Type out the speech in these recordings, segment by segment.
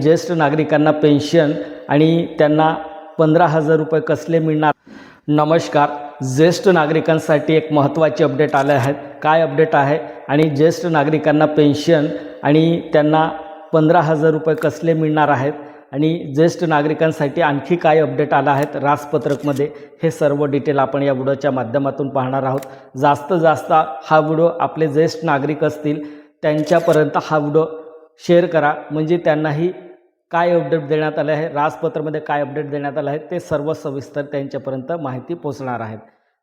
ज्येष्ठ नागरिकांना पेन्शन आणि त्यांना 15,000 रुपये कसले मिळणार। नमस्कार, ज्येष्ठ नागरिकांसाठी एक महत्त्वाची अपडेट आले आहेत। काय अपडेट आहे आणि ज्येष्ठ नागरिकांना पेन्शन आणि त्यांना 15,000 रुपये कसले मिळणार आहेत आणि ज्येष्ठ नागरिकांसाठी आणखी काय अपडेट आला आहेत राजपत्रकमध्ये, हे सर्व डिटेल आपण या व्हिडिओच्या माध्यमातून पाहणार आहोत। जास्त हा व्हिडिओ आपले ज्येष्ठ नागरिक असतील त्यांच्यापर्यंत हा व्हिडिओ शेअर करा, म्हणजे त्यांनाही काय अपडेट देण्यात आले आहे, राजपत्रामध्ये काय अपडेट देण्यात आले आहे ते सर्व सविस्तर त्यांच्यापर्यंत माहिती पोहोचणार आहेत।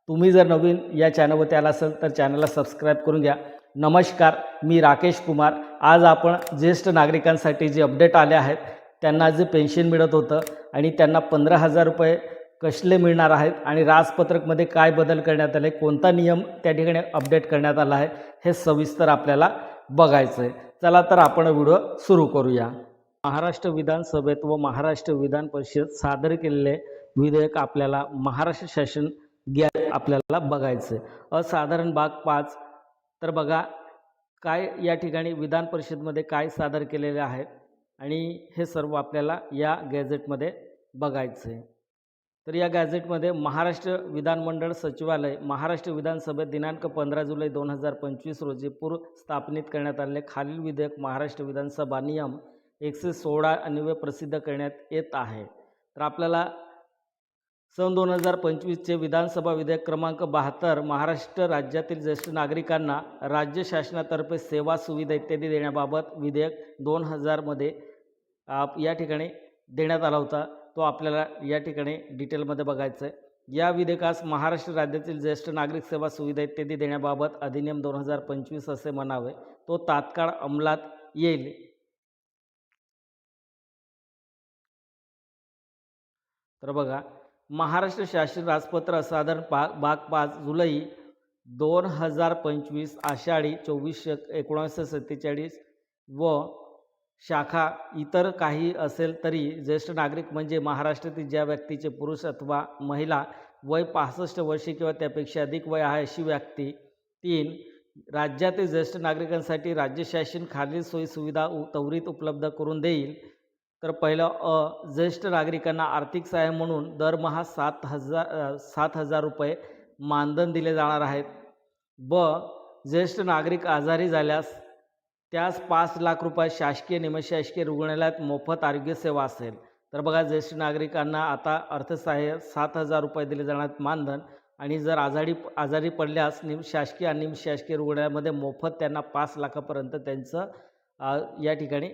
तुम्ही जर नवीन या चॅनलवरती आला असेल तर चॅनलला सबस्क्राईब करून घ्या। नमस्कार, मी राकेश कुमार। आज आपण ज्येष्ठ नागरिकांसाठी जे अपडेट आले आहेत, त्यांना जे पेन्शन मिळत होतं आणि त्यांना 15,000 रुपये कसले मिळणार आहेत आणि राजपत्रकमध्ये काय बदल करण्यात आले, कोणता नियम त्या ठिकाणी अपडेट करण्यात आला आहे, हे सविस्तर आपल्याला बघायचं आहे। चला तर आपण व्हिडिओ सुरू करूया। महाराष्ट्र विधानसभेत व महाराष्ट्र विधान परिषद सादर केलेले विधेयक आपल्याला महाराष्ट्र शासन आपल्याला बघायचं आहे। असाधारण भाग 5 तर बघा काय या ठिकाणी विधान परिषदमध्ये काय सादर केलेले आहेत आणि हे सर्व आपल्याला या गॅझेटमध्ये बघायचं आहे। तर या गॅझेटमध्ये महाराष्ट्र विधानमंडळ सचिवालय महाराष्ट्र विधानसभेत दिनांक 15 जुलै 2025 रोजी पूर्व स्थापनित करण्यात आलेले खालील विधेयक महाराष्ट्र विधानसभा नियम 116 अन्वये प्रसिद्ध करण्यात येत आहे। तर आपल्याला सन 2025चे विधानसभा विधेयक क्रमांक 72 महाराष्ट्र राज्यातील ज्येष्ठ नागरिकांना राज्य शासनातर्फे सेवा सुविधा इत्यादी देण्याबाबत विधेयक 2000 मध्ये या ठिकाणी देण्यात आला होता, तो आपल्याला या ठिकाणी डिटेलमध्ये बघायचा आहे। या विधेयकास महाराष्ट्र राज्यातील ज्येष्ठ नागरिक सेवा सुविधा इत्यादी देण्याबाबत अधिनियम 2025 असे म्हणावे, तो तात्काळ अंमलात येईल। तर बघा महाराष्ट्र शासन राजपत्र असाधारण भाग 5 जुलै 2025 आषाढी 24/1947 व शाखा इतर काही असेल तरी ज्येष्ठ नागरिक म्हणजे महाराष्ट्रातील ज्या व्यक्तीचे पुरुष अथवा महिला वय 65 वर्षे किंवा त्यापेक्षा अधिक वय आहे अशी व्यक्ती। 3 राज्यातील ज्येष्ठ नागरिकांसाठी राज्य शासन खालील सोयी सुविधा त्वरित उपलब्ध करून देईल। तर पहिलं ज्येष्ठ नागरिकांना आर्थिक सहाय्य म्हणून दरमहा 7,000 रुपये मानधन दिले जाणार आहेत। ज्येष्ठ नागरिक आजारी झाल्यास त्यास 5 लाख रुपये शासकीय निमशासकीय रुग्णालयात मोफत आरोग्य सेवा असेल। तर बघा ज्येष्ठ नागरिकांना आता अर्थसहाय्य 7,000 रुपये दिले जाणार मानधन, आणि जर आजारी पडल्यास शासकीय आणि निमशासकीय रुग्णालयामध्ये मोफत त्यांना 5 लाखापर्यंत त्यांचं या ठिकाणी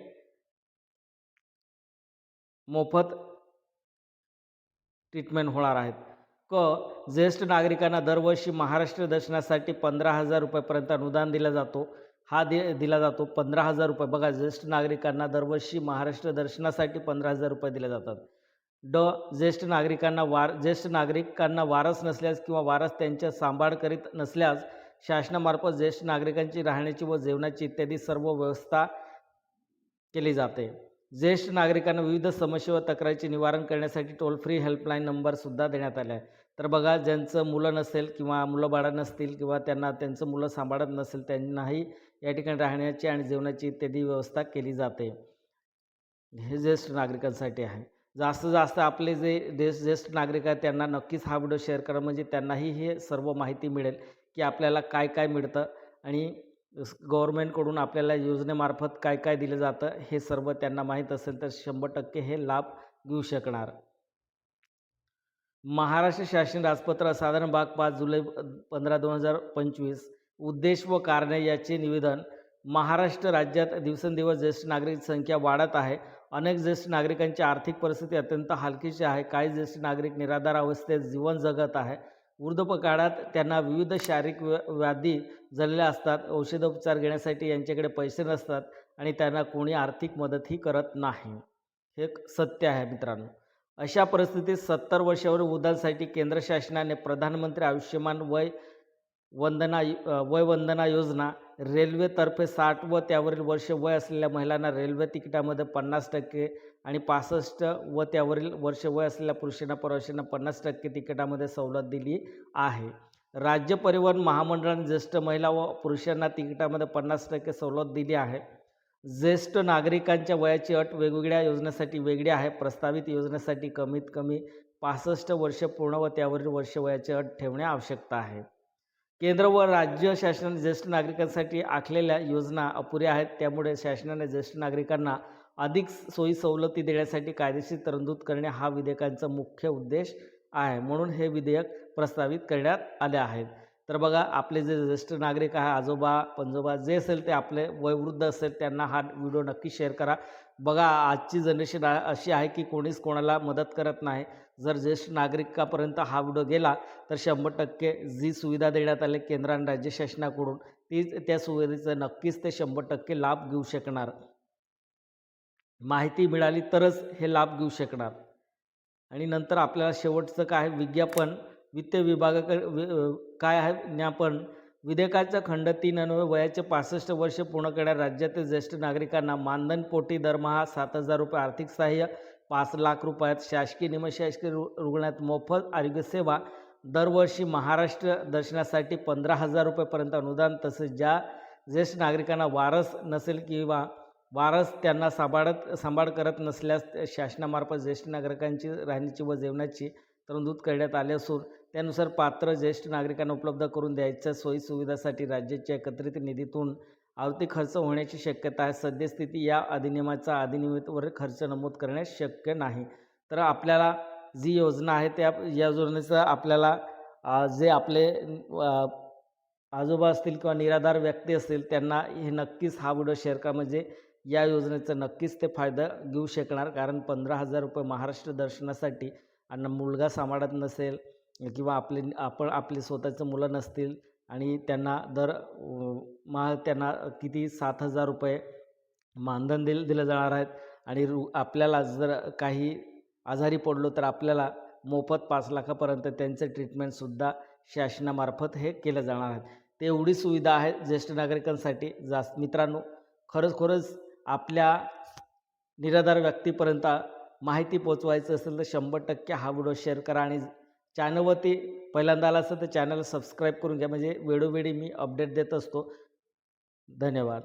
मोफत ट्रीटमेंट होणार आहेत। ज्येष्ठ नागरिकांना दरवर्षी महाराष्ट्र दर्शनासाठी 15,000 रुपयेपर्यंत अनुदान दिला जातो। दिला जातो 15,000 रुपये। बघा ज्येष्ठ नागरिकांना दरवर्षी महाराष्ट्र दर्शनासाठी 15,000 रुपये दिले जातात। ज्येष्ठ नागरिकांना वारस नसल्यास किंवा वारस त्यांच्या सांभाळ करीत नसल्यास शासनामार्फत ज्येष्ठ नागरिकांची राहण्याची व जेवणाची इत्यादी सर्व व्यवस्था केली जाते। ज्येष्ठ नागरिकांना विविध समस्या व तक्रारीचे निवारण करण्यासाठी टोल फ्री हेल्पलाईन नंबर सुद्धा देण्यात आले आहे। तर बघा ज्यांचं मुलं नसेल किंवा मुलं बाळं नसतील किंवा त्यांचं मुलं सांभाळत नसेल त्यांनाही या ठिकाणी राहण्याची आणि जेवणाची इत्यादी व्यवस्था केली जाते। हे ज्येष्ठ नागरिकांसाठी आहे। जास्त आपले जे ज्येष्ठ नागरिक आहेत त्यांना नक्कीच हा व्हिडिओ शेअर करा, म्हणजे त्यांनाही हे सर्व माहिती मिळेल की आपल्याला काय काय मिळतं आणि गव्हर्नमेंटकडून आपल्याला योजनेमार्फत काय काय दिलं जातं हे सर्व त्यांना माहीत असेल तर 100% हे लाभ घेऊ शकणार। महाराष्ट्र शासन राजपत्र साधारण भाग 5 जुलै 15 2025 उद्देश व कारणे याचे निवेदन। महाराष्ट्र राज्यात दिवसेंदिवस ज्येष्ठ नागरिक संख्या वाढत आहे। अनेक ज्येष्ठ नागरिकांची आर्थिक परिस्थिती अत्यंत हलकीची आहे। काही ज्येष्ठ नागरिक निराधार अवस्थेत जीवन जगत आहे। वृद्धापकाळात त्यांना विविध शारीरिक व्याधी झालेल्या असतात, औषधोपचार घेण्यासाठी यांच्याकडे पैसे नसतात आणि त्यांना कोणी आर्थिक मदतही करत नाही। हे सत्य आहे मित्रांनो। अशा परिस्थितीत 70 वर्षावर वृद्धांसाठी केंद्र शासनाने प्रधानमंत्री आयुष्यमान वय वंदना योजना, रेल्वेतर्फे 60 व त्यावरील वर्ष वय असलेल्या महिलांना रेल्वे तिकिटामध्ये 50% आणि 65 व त्यावरील वर्ष वय असलेल्या पुरुषांना प्रवाशांना 50% तिकिटामध्ये सवलत दिली आहे। राज्य परिवहन महामंडळाने ज्येष्ठ महिला व पुरुषांना तिकिटामध्ये 50% सवलत दिली आहे। ज्येष्ठ नागरिकांच्या वयाची अट वेगवेगळ्या योजनेसाठी वेगळी आहे. प्रस्तावित योजनेसाठी कमीत कमी 65 वर्ष पूर्ण व त्यावरील वर्ष वयाची अट ठेवणे आवश्यकता आहे. केंद्र व राज्य शासनाने ज्येष्ठ नागरिकांसाठी आखलेल्या योजना अपुऱ्या आहेत. त्यामुळे शासनाने ज्येष्ठ नागरिकांना अधिक सोयी सवलती देण्यासाठी कायदेशीर तरतूद करणे हा विधेयकांचा मुख्य उद्देश आहे. म्हणून हे विधेयक प्रस्तावित करण्यात आले आहेत. तर बघा, आपले जे ज्येष्ठ नागरिक आहे, आजोबा पंजोबा जे असेल ते आपले वयोवृद्ध असेल त्यांना हा व्हिडिओ नक्की शेअर करा. बघा, आजची जनरेशन अशी आहे की कोणीच कोणाला मदत करत नाही. जर ज्येष्ठ नागरिकापर्यंत हा व्हिडिओ गेला तर 100% जी सुविधा देण्यात आली केंद्र आणि राज्य शासनाकडून त्या सुविधेचा नक्कीच ते 100% लाभ घेऊ शकणार. माहिती मिळाली तरच हे लाभ घेऊ शकणार. आणि नंतर आपल्याला शेवटचं काय आहे, विज्ञापन. वित्त विभागाकडे काय आहे ज्ञापन. विधेयकाचा खंड 3 अन्वये वयाचे 65 वर्ष पूर्ण करणाऱ्या राज्यातील ज्येष्ठ नागरिकांना मानधनपोटी दरमहा 7,000 रुपये आर्थिक सहाय्य, 5 लाख रुपयात शासकीय निमशासकीय रुग्णालयात मोफत आरोग्यसेवा, दरवर्षी महाराष्ट्र दर्शनासाठी 15,000 रुपयेपर्यंत अनुदान. तसेच ज्या ज्येष्ठ नागरिकांना वारस नसेल किंवा वारस त्यांना सांभाळ करत नसल्यास शासनामार्फत ज्येष्ठ नागरिकांची राहण्याची व जेवणाची तरतूद करण्यात आली असून त्यानुसार पात्र ज्येष्ठ नागरिकांना उपलब्ध करून द्यायच्या सोयीसुविधासाठी राज्याच्या एकत्रित निधीतून आर्थिक खर्च होण्याची शक्यता आहे. सद्यस्थिती या अधिनियमाचा अधिनियमावर खर्च नमूद करण्यास शक्य नाही. तर आपल्याला जी योजना आहे त्या योजनेचं आपल्याला जे आपले आजोबा असतील किंवा निराधार व्यक्ती असतील त्यांना हे नक्कीच हा व्हिडिओ शेअर करा. म्हणजे या योजनेचा नक्कीच ते फायदा घेऊ शकणार. कारण 15,000 रुपये महाराष्ट्र दर्शनासाठी आणि मुलगा सांभाळत नसेल किंवा आपली स्वतःचं मुलं नसतील आणि त्यांना त्यांना किती 7,000 रुपये मानधन दिलं जाणार आहेत. आणि आपल्याला जर काही आजारी पडलो तर आपल्याला मोफत 5 लाखापर्यंत त्यांचं ट्रीटमेंटसुद्धा शासनामार्फत हे केलं जाणार आहे. ते एवढी सुविधा आहे ज्येष्ठ नागरिकांसाठी. मित्रांनो, खरंच आपल्या निराधार व्यक्तीपर्यंत माहिती पोचवायचं असेल तर 100% हा व्हिडिओ शेअर करा. आणि चॅनलवरती पहिल्यांदा आला असेल तर चॅनल सबस्क्राईब करून घ्या. म्हणजे वेळोवेळी मी अपडेट देत असतो. धन्यवाद.